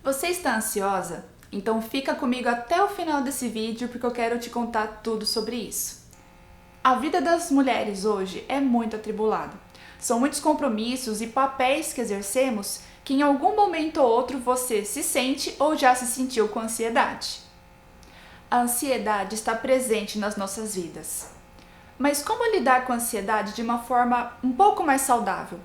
Você está ansiosa? Então fica comigo até o final desse vídeo porque eu quero te contar tudo sobre isso. A vida das mulheres hoje é muito atribulada. São muitos compromissos e papéis que exercemos que em algum momento ou outro você se sente ou já se sentiu com ansiedade. A ansiedade está presente nas nossas vidas. Mas como lidar com a ansiedade de uma forma um pouco mais saudável?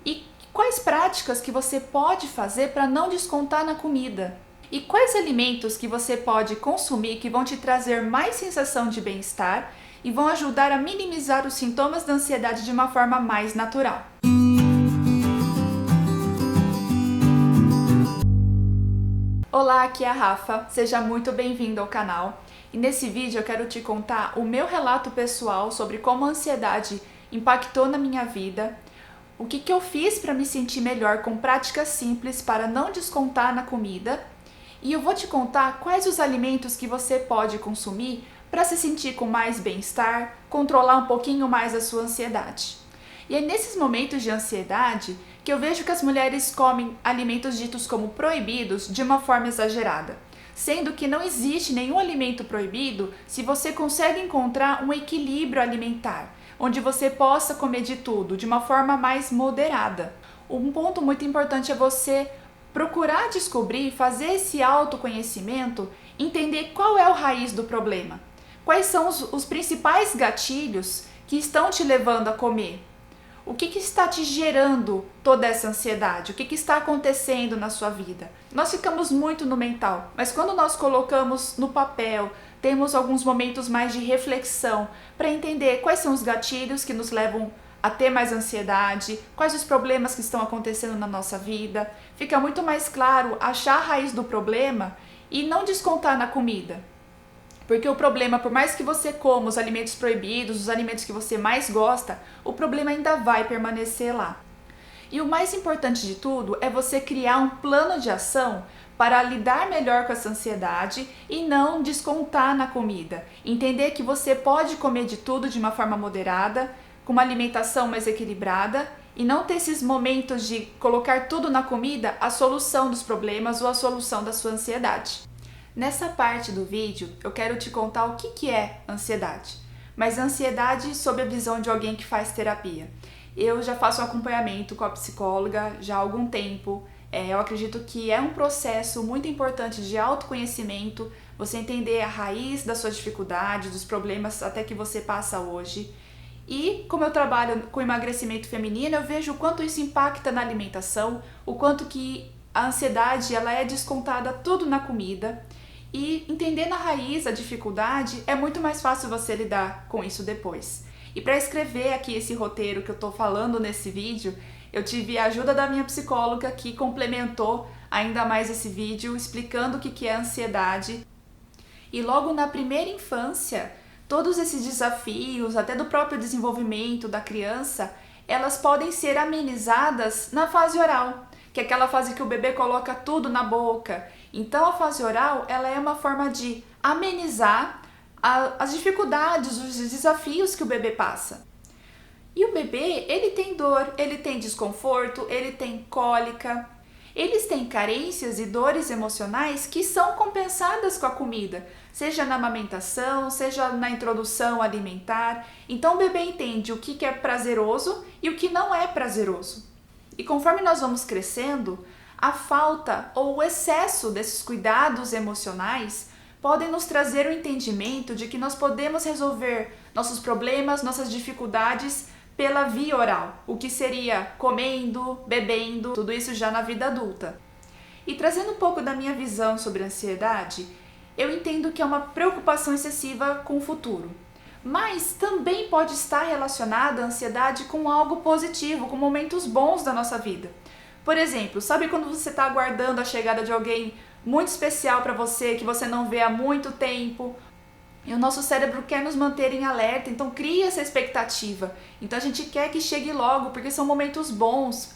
E quais práticas que você pode fazer para não descontar na comida? E quais alimentos que você pode consumir que vão te trazer mais sensação de bem-estar e vão ajudar a minimizar os sintomas da ansiedade de uma forma mais natural? Olá, aqui é a Rafa, seja muito bem-vindo ao canal. E nesse vídeo eu quero te contar o meu relato pessoal sobre como a ansiedade impactou na minha vida, o que eu fiz para me sentir melhor com práticas simples para não descontar na comida, e eu vou te contar quais os alimentos que você pode consumir para se sentir com mais bem-estar, controlar um pouquinho mais a sua ansiedade. E é nesses momentos de ansiedade que eu vejo que as mulheres comem alimentos ditos como proibidos de uma forma exagerada, sendo que não existe nenhum alimento proibido se você consegue encontrar um equilíbrio alimentar, onde você possa comer de tudo de uma forma mais moderada. Um ponto muito importante é você procurar descobrir, fazer esse autoconhecimento, entender qual é a raiz do problema, quais são os principais gatilhos que estão te levando a comer. O que está te gerando toda essa ansiedade? O que está acontecendo na sua vida? Nós ficamos muito no mental, mas quando nós colocamos no papel, temos alguns momentos mais de reflexão para entender quais são os gatilhos que nos levam a ter mais ansiedade, quais os problemas que estão acontecendo na nossa vida. Fica muito mais claro achar a raiz do problema e não descontar na comida. Porque o problema, por mais que você coma os alimentos proibidos, os alimentos que você mais gosta, o problema ainda vai permanecer lá. E o mais importante de tudo é você criar um plano de ação para lidar melhor com essa ansiedade e não descontar na comida. Entender que você pode comer de tudo de uma forma moderada, com uma alimentação mais equilibrada, e não ter esses momentos de colocar tudo na comida a solução dos problemas ou a solução da sua ansiedade. Nessa parte do vídeo, eu quero te contar o que é ansiedade, mas ansiedade sob a visão de alguém que faz terapia. Eu já faço um acompanhamento com a psicóloga já há algum tempo. Eu acredito que é um processo muito importante de autoconhecimento, você entender a raiz das suas dificuldades, dos problemas até que você passa hoje. E como eu trabalho com emagrecimento feminino, eu vejo o quanto isso impacta na alimentação, o quanto que a ansiedade ela é descontada tudo na comida. E entendendo a raiz, a dificuldade, é muito mais fácil você lidar com isso depois. E para escrever aqui esse roteiro que eu estou falando nesse vídeo, eu tive a ajuda da minha psicóloga que complementou ainda mais esse vídeo, explicando o que é ansiedade. E logo na primeira infância, todos esses desafios, até do próprio desenvolvimento da criança, elas podem ser amenizadas na fase oral, que é aquela fase que o bebê coloca tudo na boca. Então a fase oral, ela é uma forma de amenizar as dificuldades, os desafios que o bebê passa. E o bebê, ele tem dor, ele tem desconforto, ele tem cólica, eles têm carências e dores emocionais que são compensadas com a comida, seja na amamentação, seja na introdução alimentar. Então o bebê entende o que é prazeroso e o que não é prazeroso. E conforme nós vamos crescendo, a falta ou o excesso desses cuidados emocionais podem nos trazer o entendimento de que nós podemos resolver nossos problemas, nossas dificuldades pela via oral, o que seria comendo, bebendo, tudo isso já na vida adulta. E trazendo um pouco da minha visão sobre a ansiedade, eu entendo que é uma preocupação excessiva com o futuro. Mas também pode estar relacionada a ansiedade com algo positivo, com momentos bons da nossa vida. Por exemplo, sabe quando você está aguardando a chegada de alguém muito especial para você, que você não vê há muito tempo? E o nosso cérebro quer nos manter em alerta, então cria essa expectativa. Então a gente quer que chegue logo, porque são momentos bons,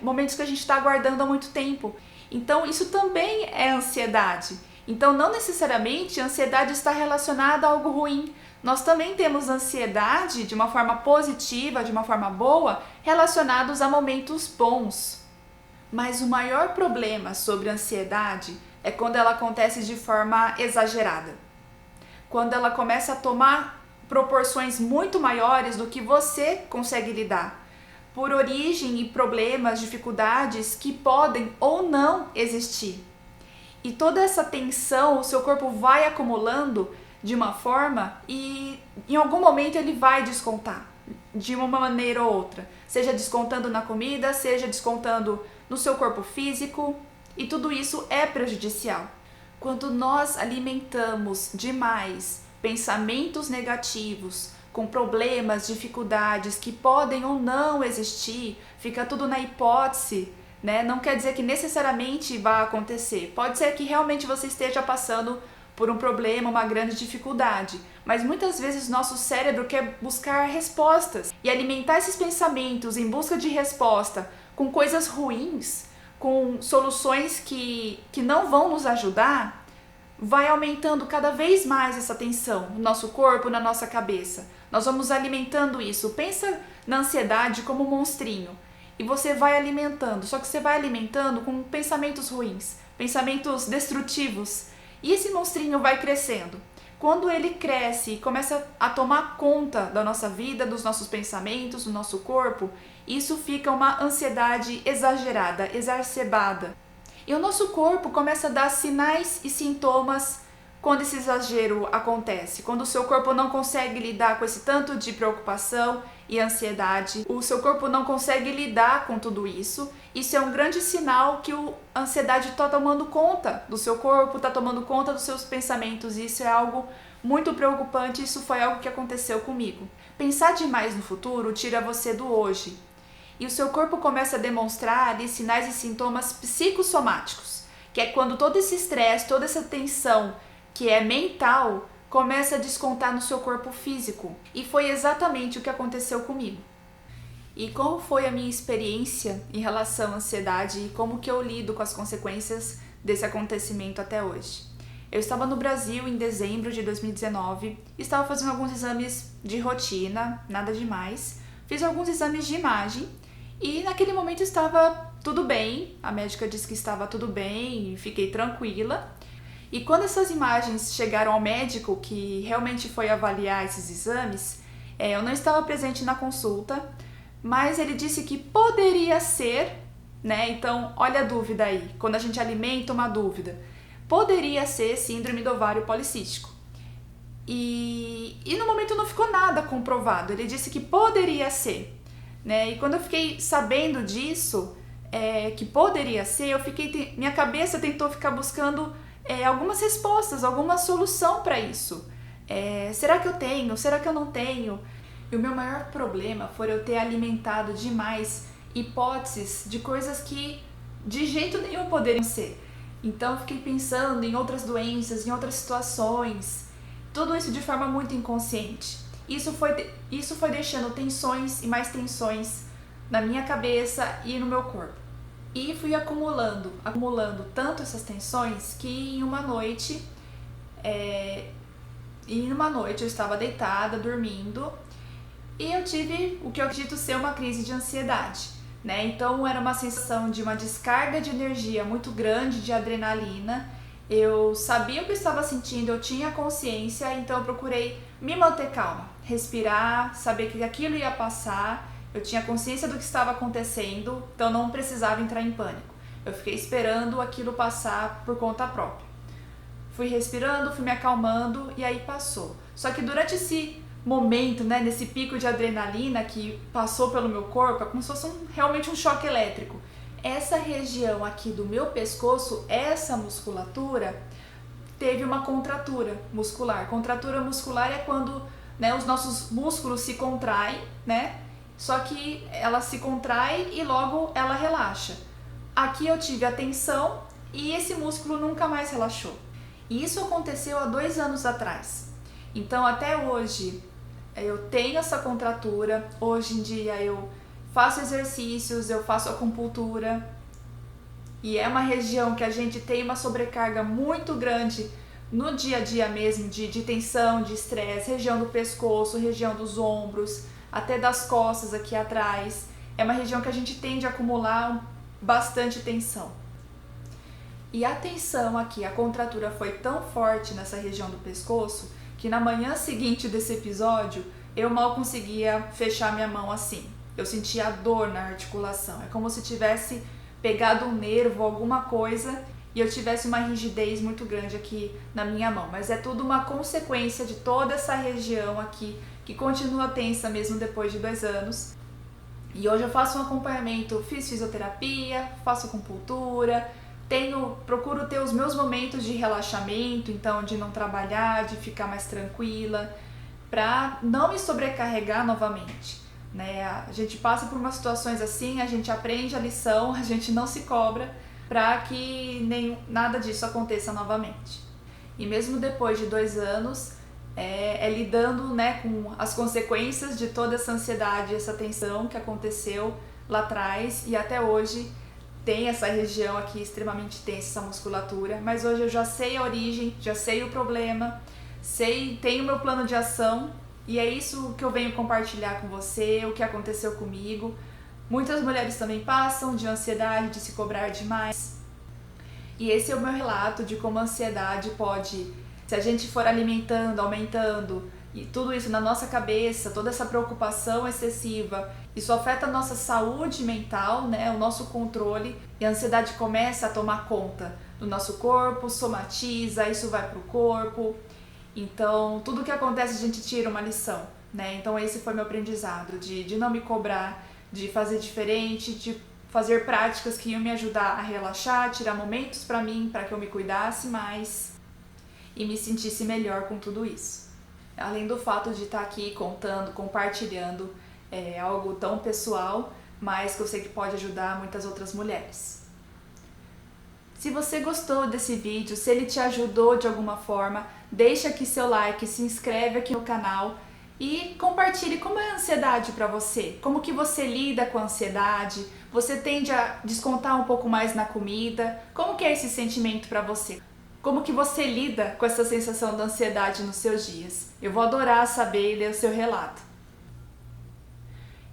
momentos que a gente está aguardando há muito tempo. Então isso também é ansiedade. Então não necessariamente a ansiedade está relacionada a algo ruim. Nós também temos ansiedade de uma forma positiva, de uma forma boa, relacionados a momentos bons. Mas o maior problema sobre a ansiedade é quando ela acontece de forma exagerada. Quando ela começa a tomar proporções muito maiores do que você consegue lidar, por origem e problemas, dificuldades que podem ou não existir. E toda essa tensão, o seu corpo vai acumulando de uma forma e em algum momento ele vai descontar de uma maneira ou outra, seja descontando na comida, seja descontando no seu corpo físico, e tudo isso é prejudicial. Quando nós alimentamos demais pensamentos negativos, com problemas, dificuldades que podem ou não existir, fica tudo na hipótese, né? Não quer dizer que necessariamente vai acontecer. Pode ser que realmente você esteja passando por um problema, uma grande dificuldade, mas muitas vezes nosso cérebro quer buscar respostas e alimentar esses pensamentos em busca de resposta com coisas ruins, com soluções que não vão nos ajudar, vai aumentando cada vez mais essa tensão no nosso corpo, na nossa cabeça. Nós vamos alimentando isso. Pensa na ansiedade como um monstrinho. E você vai alimentando, só que você vai alimentando com pensamentos ruins, pensamentos destrutivos. E esse monstrinho vai crescendo. Quando ele cresce e começa a tomar conta da nossa vida, dos nossos pensamentos, do nosso corpo, isso fica uma ansiedade exagerada, exacerbada. E o nosso corpo começa a dar sinais e sintomas quando esse exagero acontece, quando o seu corpo não consegue lidar com esse tanto de preocupação e ansiedade, o seu corpo não consegue lidar com tudo isso. Isso é um grande sinal que a ansiedade está tomando conta do seu corpo, está tomando conta dos seus pensamentos, e isso é algo muito preocupante. Isso foi algo que aconteceu comigo. Pensar demais no futuro tira você do hoje, e o seu corpo começa a demonstrar ali sinais e sintomas psicossomáticos, que é quando todo esse estresse, toda essa tensão que é mental, começa a descontar no seu corpo físico. E foi exatamente o que aconteceu comigo. E como foi a minha experiência em relação à ansiedade e como que eu lido com as consequências desse acontecimento até hoje? Eu estava no Brasil em dezembro de 2019, estava fazendo alguns exames de rotina, nada demais. Fiz alguns exames de imagem e naquele momento estava tudo bem, a médica disse que estava tudo bem e fiquei tranquila. E quando essas imagens chegaram ao médico, que realmente foi avaliar esses exames, eu não estava presente na consulta, mas ele disse que poderia ser, né? Então, olha a dúvida aí, quando a gente alimenta uma dúvida. Poderia ser síndrome do ovário policístico. E no momento não ficou nada comprovado, ele disse que poderia ser, né? E quando eu fiquei sabendo disso, que poderia ser, minha cabeça tentou ficar buscando algumas respostas, alguma solução para isso. Será que eu tenho? Será que eu não tenho? E o meu maior problema foi eu ter alimentado demais hipóteses de coisas que de jeito nenhum poderiam ser. Então eu fiquei pensando em outras doenças, em outras situações, tudo isso de forma muito inconsciente. Isso foi deixando tensões e mais tensões na minha cabeça e no meu corpo. E fui acumulando tanto essas tensões que em uma noite eu estava deitada, dormindo, e eu tive o que eu acredito ser uma crise de ansiedade, né? Então era uma sensação de uma descarga de energia muito grande, de adrenalina. Eu sabia o que eu estava sentindo, eu tinha consciência, então eu procurei me manter calma, respirar, saber que aquilo ia passar. Eu tinha consciência do que estava acontecendo, então não precisava entrar em pânico. Eu fiquei esperando aquilo passar por conta própria. Fui respirando, fui me acalmando e aí passou. Só que durante esse momento, né, nesse pico de adrenalina que passou pelo meu corpo, é como se fosse realmente um choque elétrico. Essa região aqui do meu pescoço, essa musculatura, teve uma contratura muscular. Contratura muscular é quando, né, os nossos músculos se contraem, né? Só que ela se contrai e logo ela relaxa. Aqui eu tive a tensão e esse músculo nunca mais relaxou. E isso aconteceu há 2 anos atrás. Então até hoje eu tenho essa contratura. Hoje em dia eu faço exercícios, eu faço acupuntura. E é uma região que a gente tem uma sobrecarga muito grande no dia a dia mesmo, de tensão, de estresse, região do pescoço, região dos ombros, até das costas aqui atrás. É uma região que a gente tende a acumular bastante tensão. E a tensão aqui, a contratura foi tão forte nessa região do pescoço que na manhã seguinte desse episódio eu mal conseguia fechar minha mão assim. Eu sentia dor na articulação, é como se tivesse pegado um nervo, alguma coisa, e eu tivesse uma rigidez muito grande aqui na minha mão. Mas é tudo uma consequência de toda essa região aqui que continua tensa mesmo depois de 2 anos. E hoje eu faço um acompanhamento, fiz fisioterapia, faço acupuntura, procuro ter os meus momentos de relaxamento, então de não trabalhar, de ficar mais tranquila, para não me sobrecarregar novamente, né? A gente passa por umas situações assim, a gente aprende a lição, a gente não se cobra para que nada disso aconteça novamente. E mesmo depois de 2 anos, lidando, né, com as consequências de toda essa ansiedade, essa tensão que aconteceu lá atrás, e até hoje tem essa região aqui extremamente tensa, essa musculatura, mas hoje eu já sei a origem, já sei o problema, tenho meu plano de ação, e é isso que eu venho compartilhar com você, o que aconteceu comigo. Muitas mulheres também passam de ansiedade, de se cobrar demais, e esse é o meu relato de como a ansiedade pode, se a gente for alimentando, aumentando, e tudo isso na nossa cabeça, toda essa preocupação excessiva, isso afeta a nossa saúde mental, né, o nosso controle, e a ansiedade começa a tomar conta do nosso corpo, somatiza, isso vai pro corpo. Então, tudo que acontece a gente tira uma lição, né? Então esse foi meu aprendizado, de não me cobrar, de fazer diferente, de fazer práticas que iam me ajudar a relaxar, tirar momentos pra mim, para que eu me cuidasse mais e me sentisse melhor com tudo isso. Além do fato de estar aqui contando, compartilhando algo tão pessoal, mas que eu sei que pode ajudar muitas outras mulheres. Se você gostou desse vídeo, se ele te ajudou de alguma forma, deixa aqui seu like, se inscreve aqui no canal e compartilhe como é a ansiedade para você, como que você lida com a ansiedade, você tende a descontar um pouco mais na comida, como que é esse sentimento para você? Como que você lida com essa sensação da ansiedade nos seus dias? Eu vou adorar saber e ler o seu relato.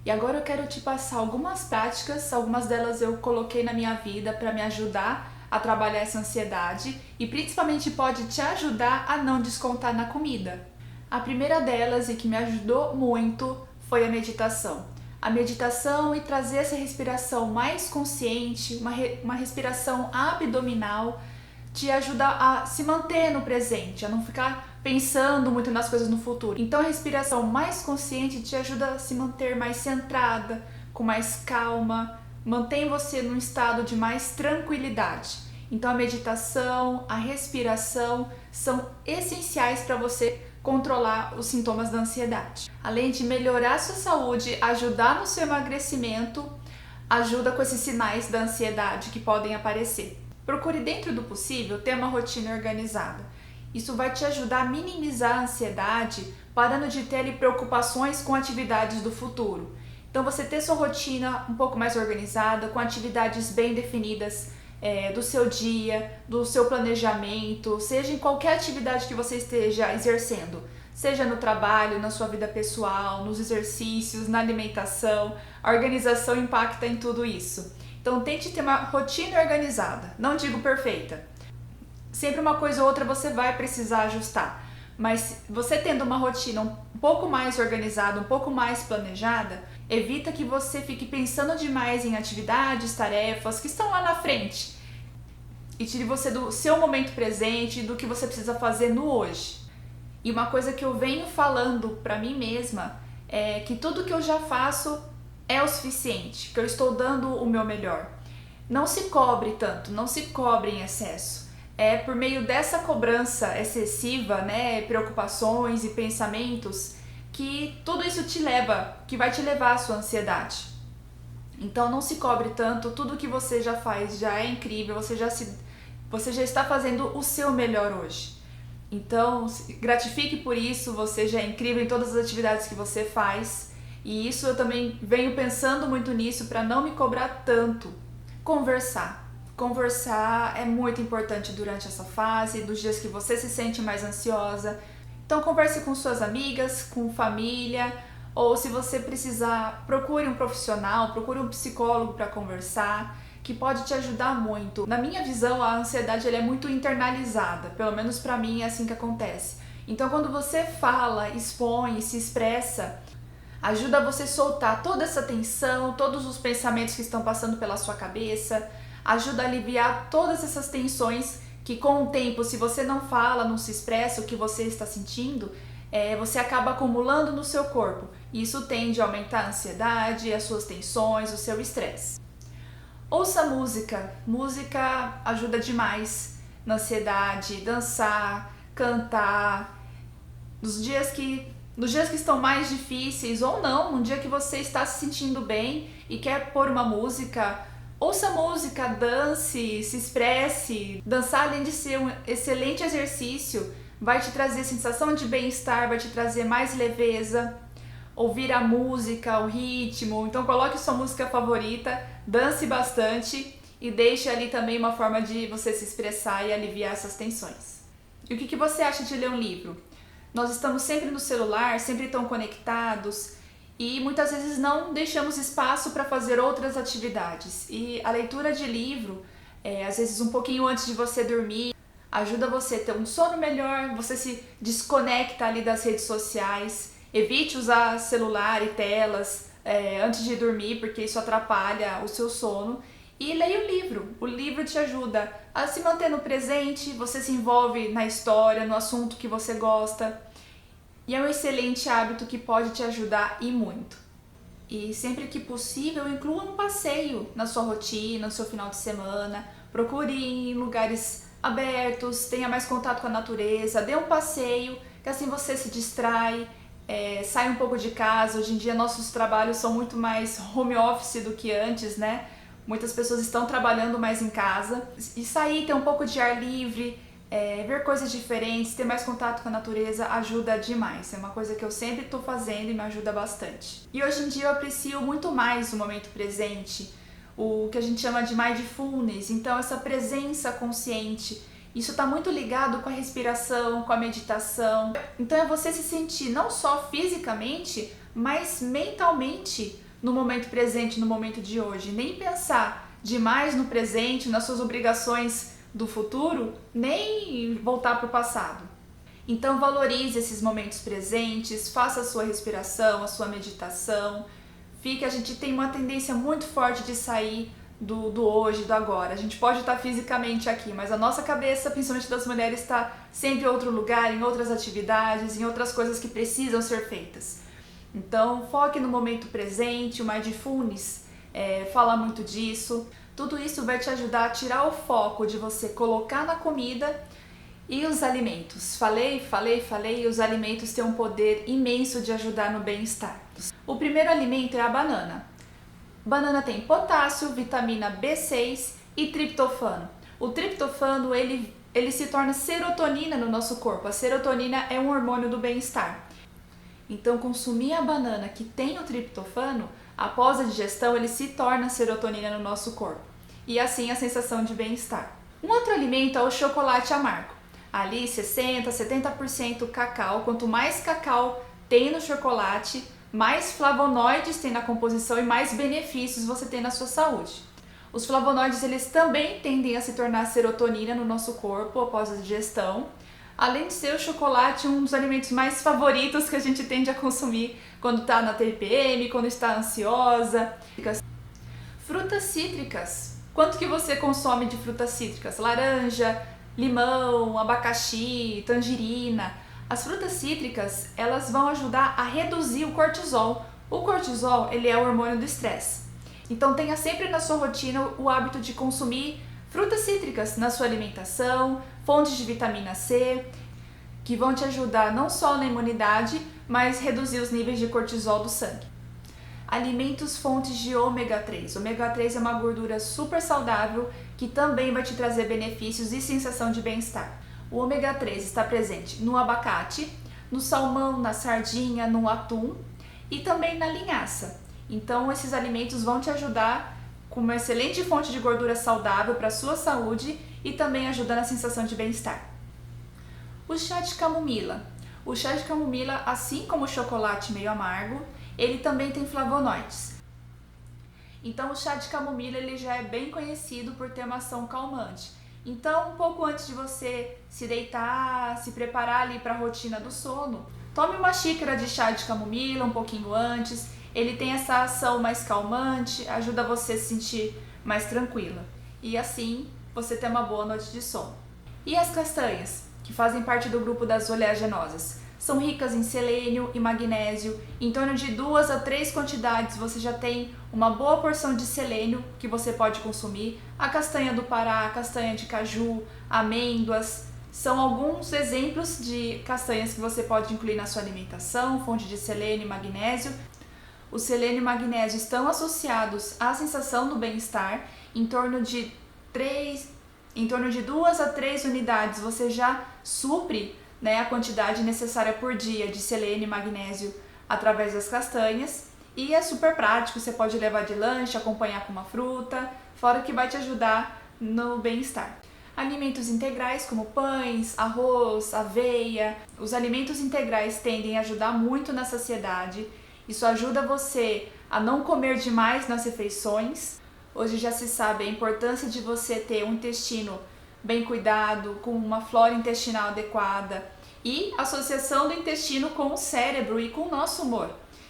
E agora eu quero te passar algumas práticas, algumas delas eu coloquei na minha vida para me ajudar a trabalhar essa ansiedade e principalmente pode te ajudar a não descontar na comida. A primeira delas e que me ajudou muito foi a meditação. A meditação e trazer essa respiração mais consciente, uma respiração abdominal, te ajuda a se manter no presente, a não ficar pensando muito nas coisas no futuro. Então a respiração mais consciente te ajuda a se manter mais centrada, com mais calma, mantém você num estado de mais tranquilidade. Então a meditação, a respiração são essenciais para você controlar os sintomas da ansiedade. Além de melhorar a sua saúde, ajudar no seu emagrecimento, ajuda com esses sinais da ansiedade que podem aparecer. Procure, dentro do possível, ter uma rotina organizada. Isso vai te ajudar a minimizar a ansiedade, parando de ter ali preocupações com atividades do futuro. Então você ter sua rotina um pouco mais organizada, com atividades bem definidas do seu dia, do seu planejamento, seja em qualquer atividade que você esteja exercendo, seja no trabalho, na sua vida pessoal, nos exercícios, na alimentação, a organização impacta em tudo isso. Então tente ter uma rotina organizada, não digo perfeita. Sempre uma coisa ou outra você vai precisar ajustar, mas você tendo uma rotina um pouco mais organizada, um pouco mais planejada, evita que você fique pensando demais em atividades, tarefas que estão lá na frente e tire você do seu momento presente, do que você precisa fazer no hoje. E uma coisa que eu venho falando pra mim mesma é que tudo que eu já faço é o suficiente, que eu estou dando o meu melhor. Não se cobre tanto, não se cobre em excesso. É por meio dessa cobrança excessiva, né, preocupações e pensamentos, que tudo isso que vai te levar à sua ansiedade. Então não se cobre tanto, tudo que você já faz já é incrível, você já está fazendo o seu melhor hoje. Então se gratifique por isso, você já é incrível em todas as atividades que você faz, e isso eu também venho pensando muito nisso para não me cobrar tanto. Conversar é muito importante durante essa fase, dos dias que você se sente mais ansiosa. Então converse com suas amigas, com família, ou se você precisar, procure um profissional, procure um psicólogo para conversar. que pode te ajudar muito. Na minha visão, a ansiedade ela é muito internalizada, pelo menos pra mim é assim que acontece. Então quando você fala, expõe, se expressa, ajuda você a soltar toda essa tensão, todos os pensamentos que estão passando pela sua cabeça, ajuda a aliviar todas essas tensões que com o tempo, se você não fala, não se expressa o que você está sentindo, você acaba acumulando no seu corpo. Isso tende a aumentar a ansiedade, as suas tensões, o seu estresse. Ouça música. Música ajuda demais na ansiedade, dançar, cantar. Nos dias que estão mais difíceis ou não, um dia que você está se sentindo bem e quer pôr uma música, ouça música, dance, se expresse. Dançar, além de ser um excelente exercício, vai te trazer sensação de bem-estar, vai te trazer mais leveza. Ouvir a música, o ritmo, então coloque sua música favorita, dance bastante e deixe ali também uma forma de você se expressar e aliviar essas tensões. E o que você acha de ler um livro? Nós estamos sempre no celular, sempre tão conectados e muitas vezes não deixamos espaço para fazer outras atividades. E a leitura de livro, às vezes um pouquinho antes de você dormir, ajuda você a ter um sono melhor, você se desconecta ali das redes sociais. Evite usar celular e telas antes de dormir, porque isso atrapalha o seu sono. E leia o livro. O livro te ajuda a se manter no presente, você se envolve na história, no assunto que você gosta. E é um excelente hábito que pode te ajudar e muito. E sempre que possível, inclua um passeio na sua rotina, no seu final de semana. Procure ir em lugares abertos, tenha mais contato com a natureza, dê um passeio, que assim você se distrai. Sai um pouco de casa. Hoje em dia nossos trabalhos são muito mais home office do que antes, né? Muitas pessoas estão trabalhando mais em casa. E sair, ter um pouco de ar livre, ver coisas diferentes, ter mais contato com a natureza ajuda demais. É uma coisa que eu sempre estou fazendo e me ajuda bastante. E hoje em dia eu aprecio muito mais o momento presente, o que a gente chama de mindfulness. Então essa presença consciente, isso está muito ligado com a respiração, com a meditação. Então é você se sentir não só fisicamente, mas mentalmente no momento presente, no momento de hoje. Nem pensar demais no presente, nas suas obrigações do futuro, nem voltar para o passado. Então valorize esses momentos presentes, faça a sua respiração, a sua meditação. A gente tem uma tendência muito forte de sair do hoje, do agora. A gente pode estar fisicamente aqui, mas a nossa cabeça, principalmente das mulheres, está sempre em outro lugar, em outras atividades, em outras coisas que precisam ser feitas. Então, foque no momento presente. O Mindfulness fala muito disso. Tudo isso vai te ajudar a tirar o foco de você colocar na comida e os alimentos. Falei, e os alimentos têm um poder imenso de ajudar no bem-estar. O primeiro alimento é a banana. Banana tem potássio, vitamina B6 e triptofano. O triptofano ele se torna serotonina no nosso corpo. A serotonina é um hormônio do bem-estar. Então consumir a banana que tem o triptofano, após a digestão ele se torna serotonina no nosso corpo. E assim a sensação de bem-estar. Um outro alimento é o chocolate amargo. Ali 60%, 70% cacau. Quanto mais cacau tem no chocolate, mais flavonoides tem na composição e mais benefícios você tem na sua saúde. Os flavonoides eles também tendem a se tornar serotonina no nosso corpo após a digestão. Além de ser o chocolate um dos alimentos mais favoritos que a gente tende a consumir quando está na TPM, quando está ansiosa. Frutas cítricas. Quanto que você consome de frutas cítricas? Laranja, limão, abacaxi, tangerina. As frutas cítricas, elas vão ajudar a reduzir o cortisol. O cortisol, ele é o hormônio do estresse. Então tenha sempre na sua rotina o hábito de consumir frutas cítricas na sua alimentação, fontes de vitamina C, que vão te ajudar não só na imunidade, mas reduzir os níveis de cortisol do sangue. Alimentos fontes de ômega 3. Ômega 3 é uma gordura super saudável que também vai te trazer benefícios e sensação de bem-estar. O ômega 3 está presente no abacate, no salmão, na sardinha, no atum e também na linhaça. Então esses alimentos vão te ajudar com uma excelente fonte de gordura saudável para a sua saúde e também ajuda na sensação de bem-estar. O chá de camomila. O chá de camomila, assim como o chocolate meio amargo, ele também tem flavonoides. Então o chá de camomila ele já é bem conhecido por ter uma ação calmante. Então, um pouco antes de você se deitar, se preparar ali para a rotina do sono, tome uma xícara de chá de camomila um pouquinho antes. Ele tem essa ação mais calmante, ajuda você a se sentir mais tranquila. E assim, você ter uma boa noite de sono. E as castanhas, que fazem parte do grupo das oleaginosas? São ricas em selênio e magnésio. Em torno de 2 a 3 quantidades você já tem uma boa porção de selênio que você pode consumir. A castanha do Pará, a castanha de caju, amêndoas, são alguns exemplos de castanhas que você pode incluir na sua alimentação, fonte de selênio e magnésio. O selênio e o magnésio estão associados à sensação do bem-estar. Em torno de 2 a 3 unidades você já supre, né, a quantidade necessária por dia de selênio e magnésio através das castanhas. E é super prático, você pode levar de lanche, acompanhar com uma fruta, fora que vai te ajudar no bem-estar. Alimentos integrais como pães, arroz, aveia. Os alimentos integrais tendem a ajudar muito na saciedade. Isso ajuda você a não comer demais nas refeições. Hoje já se sabe a importância de você ter um intestino bem cuidado, com uma flora intestinal adequada e associação do intestino com o cérebro e com o nosso humor.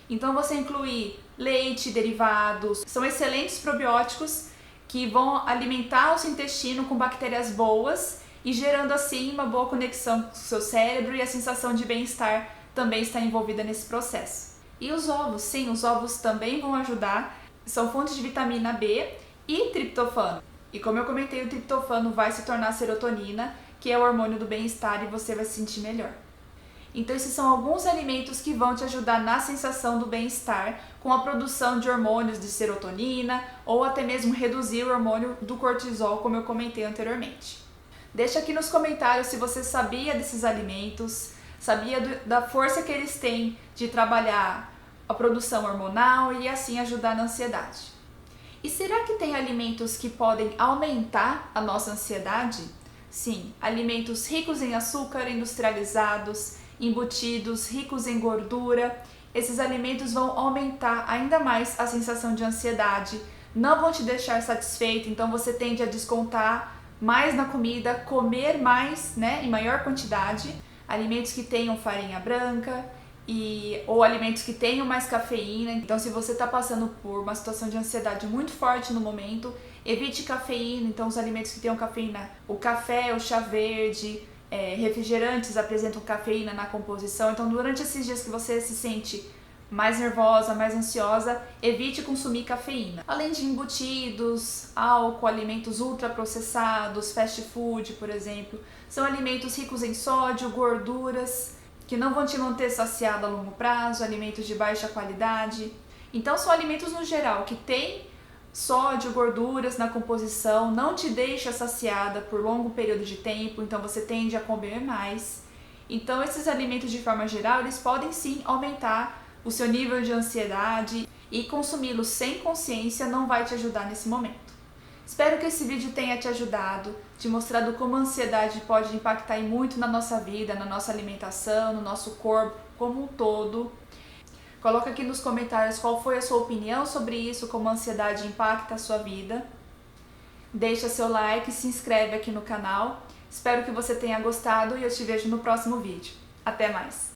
Então você incluir leite, derivados, são excelentes probióticos que vão alimentar o seu intestino com bactérias boas e gerando assim uma boa conexão com o seu cérebro, e a sensação de bem-estar também está envolvida nesse processo. E os ovos, sim, os ovos também vão ajudar, são fontes de vitamina B e triptofano. E como eu comentei, o triptofano vai se tornar serotonina, que é o hormônio do bem-estar, e você vai se sentir melhor. Então esses são alguns alimentos que vão te ajudar na sensação do bem-estar, com a produção de hormônios de serotonina, ou até mesmo reduzir o hormônio do cortisol, como eu comentei anteriormente. Deixa aqui nos comentários se você sabia desses alimentos, sabia da força que eles têm de trabalhar a produção hormonal e assim ajudar na ansiedade. E será que tem alimentos que podem aumentar a nossa ansiedade? Sim, alimentos ricos em açúcar, industrializados, embutidos, ricos em gordura. Esses alimentos vão aumentar ainda mais a sensação de ansiedade, não vão te deixar satisfeito, então você tende a descontar mais na comida, comer mais, né, em maior quantidade. Alimentos que tenham farinha branca, ou alimentos que tenham mais cafeína. Então, se você está passando por uma situação de ansiedade muito forte no momento, evite cafeína. Então, os alimentos que tenham cafeína, o café, o chá verde, refrigerantes apresentam cafeína na composição. Então, durante esses dias que você se sente mais nervosa, mais ansiosa, evite consumir cafeína. Além de embutidos, álcool, alimentos ultraprocessados, fast food, por exemplo, são alimentos ricos em sódio, gorduras, que não vão te manter saciado a longo prazo, alimentos de baixa qualidade. Então são alimentos no geral que têm sódio, gorduras na composição, não te deixa saciada por longo período de tempo, então você tende a comer mais. Então esses alimentos de forma geral, eles podem sim aumentar o seu nível de ansiedade, e consumi-los sem consciência não vai te ajudar nesse momento. Espero que esse vídeo tenha te ajudado, te mostrado como a ansiedade pode impactar muito na nossa vida, na nossa alimentação, no nosso corpo como um todo. Coloca aqui nos comentários qual foi a sua opinião sobre isso, como a ansiedade impacta a sua vida. Deixa seu like, se inscreve aqui no canal. Espero que você tenha gostado e eu te vejo no próximo vídeo. Até mais!